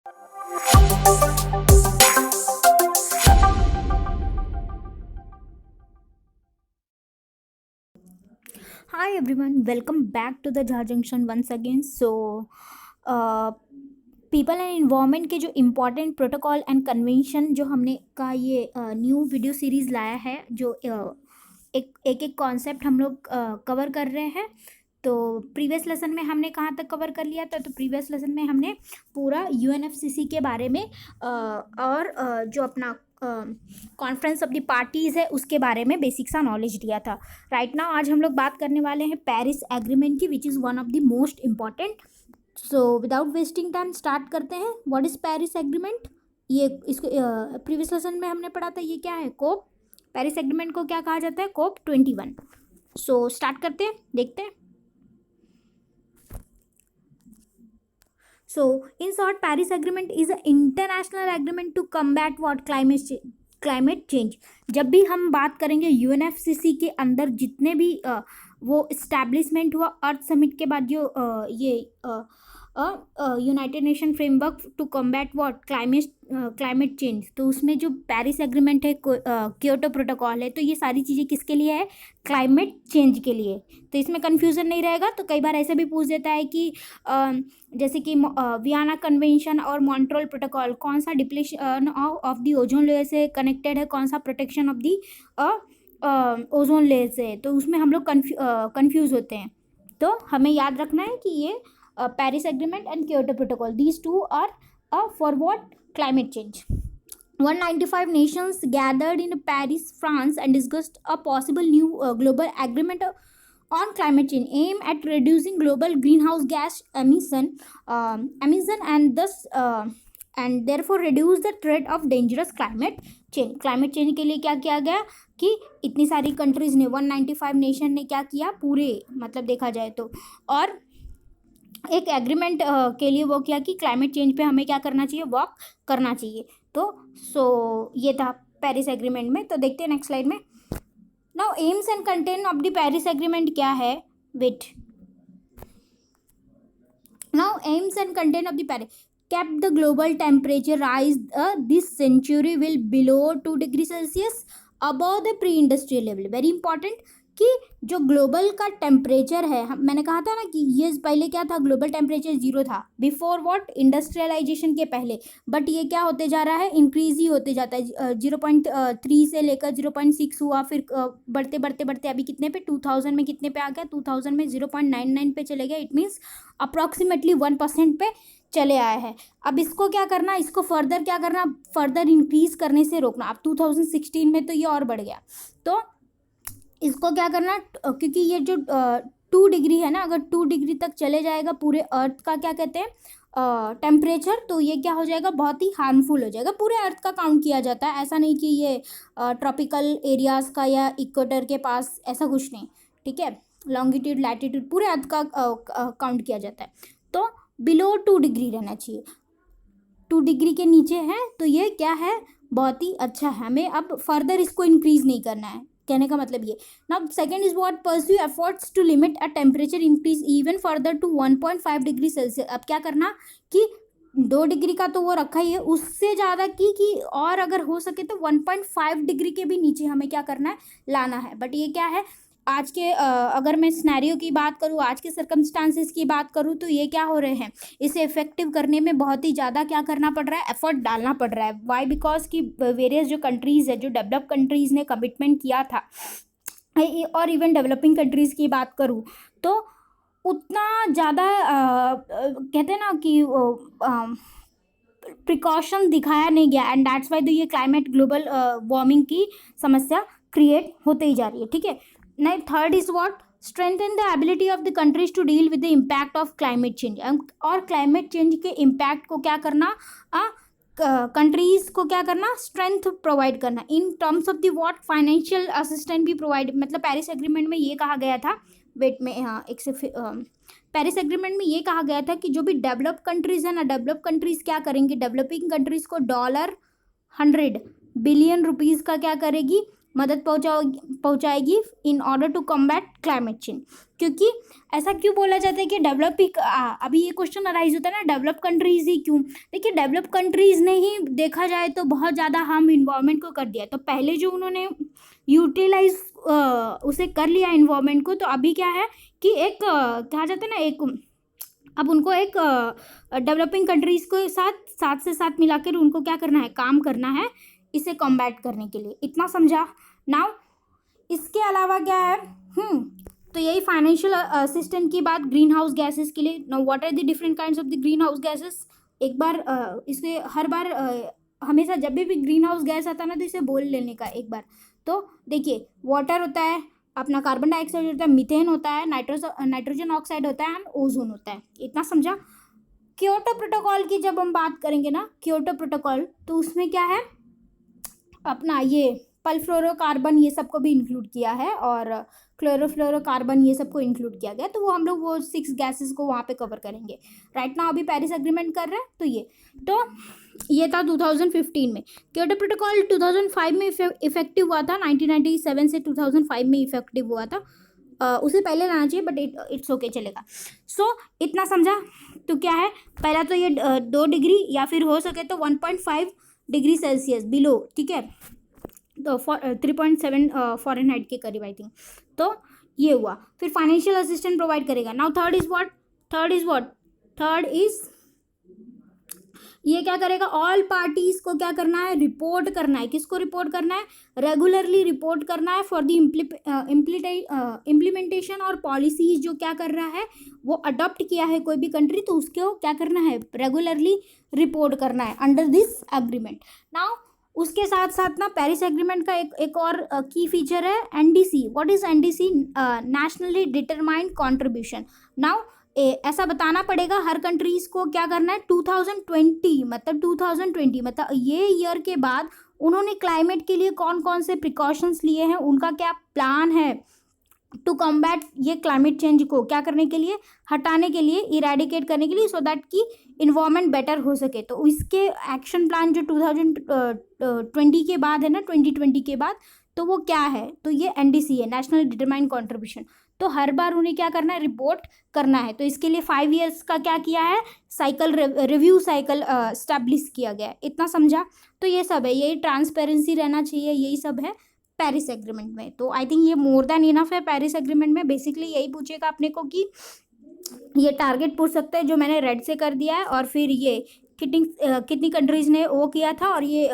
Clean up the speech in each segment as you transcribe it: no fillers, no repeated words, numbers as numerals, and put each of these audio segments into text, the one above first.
Hi everyone, welcome back to the Jha Junction once again. People and environment के जो important protocol and convention जो हमने का ये न्यू वीडियो सीरीज़ लाया है, जो एक कॉन्सेप्ट हम लोग कवर कर रहे हैं। तो प्रीवियस लेसन में हमने कहाँ तक कवर कर लिया था? तो प्रीवियस लेसन में हमने पूरा यूएनएफसीसी के बारे में और जो अपना कॉन्फ्रेंस ऑफ द पार्टीज़ है उसके बारे में बेसिक सा नॉलेज दिया था। राइट नाउ आज हम लोग बात करने वाले हैं पेरिस एग्रीमेंट की, which is one of the most important. So without wasting time start करते हैं। What is Paris agreement? ये इसको प्रीवियस लेसन में हमने पढ़ा था। ये क्या है? कोप। पेरिस एग्रीमेंट को क्या कहा जाता है? कोप 21। सो स्टार्ट करते हैं, देखते हैं। So, in short, Paris Agreement is an international agreement to combat what? Climate change. जब भी हम बात करेंगे यूएनएफसीसी के अंदर जितने भी वो इस्टेब्लिशमेंट हुआ अर्थ समिट के बाद, जो ये United Nation framework to combat what? Climate change. तो उसमें जो पेरिस एग्रीमेंट है, क्योटो प्रोटोकॉल है, तो ये सारी चीज़ें किसके लिए है? क्लाइमेट चेंज के लिए। तो इसमें कन्फ्यूज़न नहीं रहेगा। तो कई बार ऐसे भी पूछ देता है कि जैसे कि वियना कन्वेंशन और मॉन्ट्रियल प्रोटोकॉल कौन सा depletion of the ozone layer से कनेक्टेड है, कौन सा protection of the ozone layer से। तो उसमें हम लोग कन्फ्यूज़ होते हैं। तो हमें याद रखना है कि ये Paris Agreement and Kyoto Protocol, these two are for what? Climate change. 195 nations gathered in Paris, France, and discussed a possible new global agreement on climate change, aim at reducing global greenhouse gas emission and thus and therefore reduce the threat of dangerous climate change. Climate change के लिए क्या किया गया कि इतनी सारी countries ने 195 nation ने क्या किया, पूरे मतलब देखा जाए तो, और एक एग्रीमेंट के लिए वो किया कि क्लाइमेट चेंज पे हमें क्या करना चाहिए? वर्क करना चाहिए। तो ये था पेरिस एग्रीमेंट में। तो देखते हैं नेक्स्ट स्लाइड में। Now aims and content of the Paris agreement क्या है? Wait, now aims and content of the Paris kept the global temperature rise this century will below 2 degree Celsius above the pre-industrial level. Very important कि जो global का temperature है, मैंने कहा था ना कि ये पहले क्या था? ग्लोबल टेम्परेचर 0 था बिफोर व्हाट? इंडस्ट्रियलाइजेशन के पहले। बट ये क्या होते जा रहा है? इंक्रीज ही होते जाता है। 0.3 से लेकर 0.6 हुआ, फिर बढ़ते बढ़ते बढ़ते अभी कितने पे? 2000 में कितने पे आ गया? 2000 में 0.99 पे चले गया। इट मीन्स अप्रॉक्सीमेटली 1% पे चले आए हैं। अब इसको क्या करना? इसको फर्दर क्या करना? फर्दर इंक्रीज करने से रोकना। अब 2016 में तो ये और बढ़ गया। तो इसको क्या करना? क्योंकि ये जो 2 डिग्री है ना, अगर 2 डिग्री तक चले जाएगा पूरे अर्थ का क्या कहते हैं टेम्परेचर, तो ये क्या हो जाएगा? बहुत ही हार्मफुल हो जाएगा। पूरे अर्थ का काउंट किया जाता है, ऐसा नहीं कि ये ट्रॉपिकल एरियाज़ का या इक्वेटर के पास, ऐसा कुछ नहीं। ठीक है, लॉन्गिट्यूड लैटिट्यूड पूरे अर्थ का काउंट किया जाता है। तो बिलो 2 डिग्री रहना चाहिए। 2 डिग्री के नीचे है तो ये क्या है? बहुत ही अच्छा है। हमें अब फर्दर इसको इंक्रीज नहीं करना है, कहने का मतलब ये। Now second is what? Pursue efforts to limit a temperature increase even further to 1.5 degree Celsius. अब क्या करना कि 2 डिग्री का तो वो रखा ही है, उससे ज़्यादा कि और अगर हो सके तो 1.5 डिग्री के भी नीचे हमें क्या करना है? लाना है। बट ये क्या है? आज के अगर मैं सिनेरियो की बात करूँ, आज के सर्कमस्टांसिस की बात करूँ, तो ये क्या हो रहे हैं? इसे इफेक्टिव करने में बहुत ही ज़्यादा क्या करना पड़ रहा है? एफर्ट डालना पड़ रहा है। वाई? बिकॉज कि वेरियस जो कंट्रीज़ है, जो डेवलप कंट्रीज़ ने कमिटमेंट किया था, और इवन डेवलपिंग कंट्रीज़ की बात करूँ तो उतना ज़्यादा कहते हैं ना कि प्रिकॉशन दिखाया नहीं गया, एंड दैट्स वाई ये क्लाइमेट ग्लोबल वार्मिंग की समस्या क्रिएट होते ही जा रही है। ठीक है, now third is what? Strengthen the ability of the countries to deal with the impact of climate change. और climate change के impact को क्या करना? कंट्रीज को क्या करना? स्ट्रेंथ प्रोवाइड करना। In terms of the what? Financial assistant भी प्रोवाइड, मतलब पेरिस एग्रीमेंट में ये कहा गया था। वेट में, हाँ, एक से पेरिस एग्रीमेंट में ये कहा गया था कि जो भी डेवलप कंट्रीज है ना, डेवलप कंट्रीज क्या करेंगी? डेवलपिंग कंट्रीज को $100 बिलियन रुपीज़ का क्या करेगी? मदद पहुंचाएगी in order to combat climate change. क्योंकि ऐसा क्यों बोला जाता है कि अभी ये क्वेश्चन अराइज होता है ना, डेवलप कंट्रीज ही क्यों? देखिए डेवलप कंट्रीज ने ही देखा जाए तो बहुत ज़्यादा हार्म इन्वायरमेंट को कर दिया, तो पहले जो उन्होंने यूटिलाइज उसे कर लिया इन्वायरमेंट को, तो अभी क्या है कि एक कहा जाता है ना, एक अब उनको एक डेवलपिंग कंट्रीज को साथ से साथ मिलाकर उनको क्या करना है, काम करना है इसे कॉम्बैट करने के लिए। इतना समझा? नाउ इसके अलावा क्या है, तो यही फाइनेंशियल असिस्टेंट की बात ग्रीन हाउस गैसेस के लिए। Now what are the different kinds of the greenhouse gases? एक बार इसे हर बार हमेशा जब भी ग्रीन हाउस गैस आता है ना, तो इसे बोल लेने का एक बार। तो देखिए वाटर होता है, अपना कार्बन डाइऑक्साइड होता है, मीथेन होता है, नाइट्रोजन ऑक्साइड होता है एंड ओजोन होता है। इतना समझा? क्योटो प्रोटोकॉल की जब हम बात करेंगे ना, क्योटो प्रोटोकॉल, तो उसमें क्या है, अपना ये पल्फ्लोरोकार्बन ये सबको भी इंक्लूड किया है और क्लोरोफ्लोरोकार्बन ये सबको इंक्लूड किया गया, तो वो हम लोग वो 6 गैसेस को वहाँ पे कवर करेंगे। राइट नाउ अभी पेरिस एग्रीमेंट कर रहे हैं, तो ये था 2015 में। क्योटो प्रोटोकॉल 2005 में इफेक्टिव हुआ था, 1997 से 2005 में इफेक्टिव हुआ था। उसे पहले लाना चाहिए बट इट्स ओके, चलेगा। सो इतना समझा? तो क्या है, पहला तो ये 2 डिग्री या फिर हो सके तो 1.5 डिग्री सेल्सियस बिलो, ठीक है, तो 3.7 फ़ारेनहाइट के करीब आई थिंक। तो ये हुआ। फिर फाइनेंशियल असिस्टेंट प्रोवाइड करेगा। नाउ थर्ड इज ये क्या करेगा, ऑल पार्टीज को क्या करना है, रिपोर्ट करना है। किसको रिपोर्ट करना है? रेगुलरली रिपोर्ट करना है फॉर द इम्प्लीमेंटेशन और पॉलिसीज जो क्या कर रहा है, वो अडॉप्ट किया है कोई भी कंट्री, तो उसको क्या करना है, रेगुलरली रिपोर्ट करना है अंडर दिस एग्रीमेंट। नाउ उसके साथ साथ ना पेरिस एग्रीमेंट का एक और की फीचर है NDC. What is NDC? Nationally determined contribution. Now ऐसा बताना पड़ेगा हर कंट्रीज को क्या करना है, 2020 मतलब ये ईयर के बाद उन्होंने क्लाइमेट के लिए कौन कौन से प्रिकॉशंस लिए हैं, उनका क्या प्लान है टू कॉम्बैट ये क्लाइमेट चेंज को क्या करने के लिए, हटाने के लिए, इरेडिकेट करने के लिए, सो दैट कि इन्वायरमेंट बेटर हो सके। तो इसके एक्शन प्लान जो 2020 के बाद है ना, 2020 के बाद, तो वो क्या है, तो ये एनडीसी है, नेशनल डिटरमाइंड कंट्रीब्यूशन। तो हर बार उन्हें क्या करना है, रिपोर्ट करना है। तो इसके लिए 5 ईयर्स का क्या किया है, साइकिल रिव्यू साइकिल स्टैब्लिश किया गया है। इतना समझा? तो ये सब है, यही ट्रांसपेरेंसी रहना चाहिए, यही सब है पेरिस एग्रीमेंट में। तो आई थिंक ये मोर देन इनफ है पेरिस एग्रीमेंट में। बेसिकली यही पूछेगा अपने को कि ये टारगेट पूछ सकते हैं जो मैंने रेड से कर दिया है, और फिर ये कितनी कंट्रीज ने वो किया था, और ये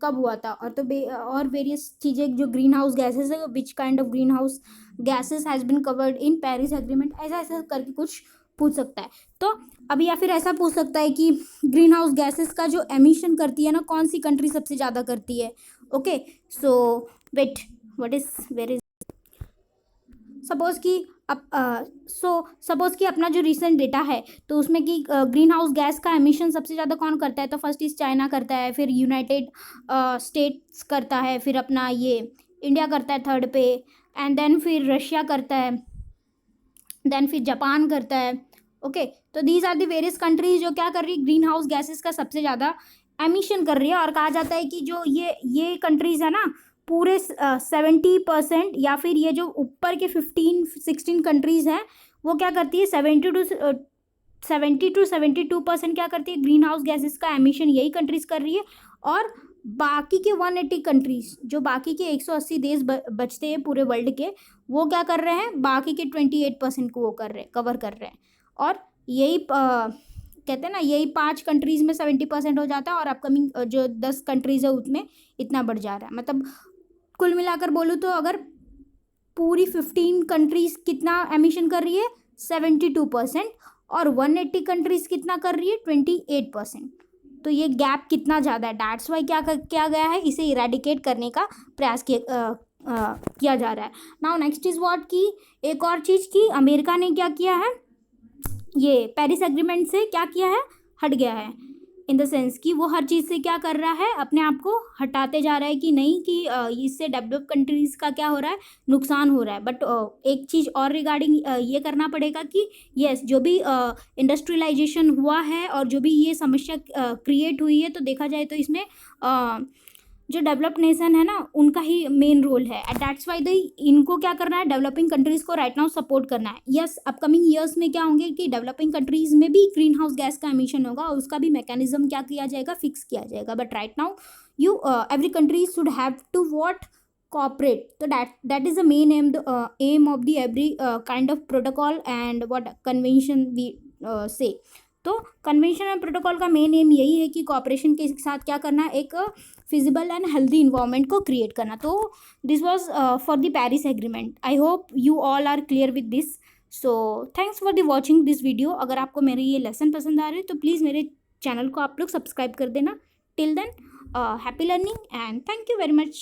कब हुआ था, और तो और वेरियस चीज़ें जो ग्रीन हाउस गैसेज है, which kind of green house gases has been covered in Paris agreement, ऐसा ऐसा करके कुछ पूछ सकता है। तो अभी या फिर ऐसा पूछ सकता है कि ग्रीन हाउस गैसेज का जो एमिशन करती है ना, कौन सी कंट्री सबसे ज़्यादा करती है। Okay, so wait, where is suppose कि सपोज कि अपना जो रिसेंट डेटा है, तो उसमें कि ग्रीन हाउस गैस का एमिशन सबसे ज़्यादा कौन करता है, तो फर्स्ट इज चाइना करता है, फिर यूनाइटेड स्टेट्स करता है, फिर अपना ये इंडिया करता है थर्ड पे, एंड देन फिर रशिया करता है, देन फिर जापान करता है। ओके, तो these are the various countries जो क्या कर रही है, ग्रीन हाउस गैसेस का सबसे ज़्यादा एमिशन कर रही है। और कहा जाता है कि जो ये कंट्रीज़ है ना, पूरे 70% या फिर ये जो ऊपर के 15-16 कंट्रीज़ हैं, वो क्या करती है, 70 to 72% क्या करती है, ग्रीन हाउस गैसेस का एमिशन यही कंट्रीज़ कर रही है। और बाकी के 180 कंट्रीज़, जो बाकी के 180 देश बचते हैं पूरे वर्ल्ड के, वो क्या कर रहे हैं, बाकी के 28% को वो कवर कर रहे हैं। और यही कहते हैं ना, यही 5 कंट्रीज़ में 70% हो जाता है, और अपकमिंग जो 10 कंट्रीज़ है उसमें इतना बढ़ जा रहा है। मतलब कुल मिलाकर बोलूँ तो अगर पूरी 15 कंट्रीज़ कितना एमिशन कर रही है, 72%, और 180 कंट्रीज़ कितना कर रही है, 28%। तो ये गैप कितना ज़्यादा है, डैट्स वाई क्या गया है, इसे इरेडिकेट करने का प्रयास किया जा रहा है। नाउ नेक्स्ट इज़ व्हाट की एक और चीज़ की अमेरिका ने क्या किया है, ये पेरिस एग्रीमेंट से क्या किया है, हट गया है, इन द सेंस कि वो हर चीज़ से क्या कर रहा है, अपने आप को हटाते जा रहा है कि नहीं, कि इससे डेवलप कंट्रीज़ का क्या हो रहा है, नुकसान हो रहा है। बट एक चीज़ और रिगार्डिंग ये करना पड़ेगा कि यस, जो भी इंडस्ट्रियलाइजेशन हुआ है और जो भी ये समस्या क्रिएट हुई है, तो देखा जाए तो इसमें जो डेवलप्ड नेशन है ना उनका ही मेन रोल है, एंड दैट्स वाई द इनको क्या करना है, डेवलपिंग कंट्रीज को राइट नाउ सपोर्ट करना है। यस, अपकमिंग ईयर्स में क्या होंगे कि डेवलपिंग कंट्रीज में भी ग्रीन हाउस गैस का एमिशन होगा, और उसका भी मैकेनिज्म क्या किया जाएगा, फिक्स किया जाएगा। But right now you every country should have to what, cooperate. So that is the main aim of the every kind of protocol and what convention we say. तो कन्वेंशन एंड प्रोटोकॉल का main aim यही है कि cooperation के साथ क्या करना, एक फिजिबल एंड हेल्दी इन्वायरमेंट को क्रिएट करना। तो this was for the Paris agreement. I hope you all are clear with this. So thanks for the watching this video. अगर आपको मेरे ये लेसन पसंद आ रहे हैं तो प्लीज़ मेरे चैनल को आप लोग सब्सक्राइब कर देना। Till then, happy learning and thank you very much.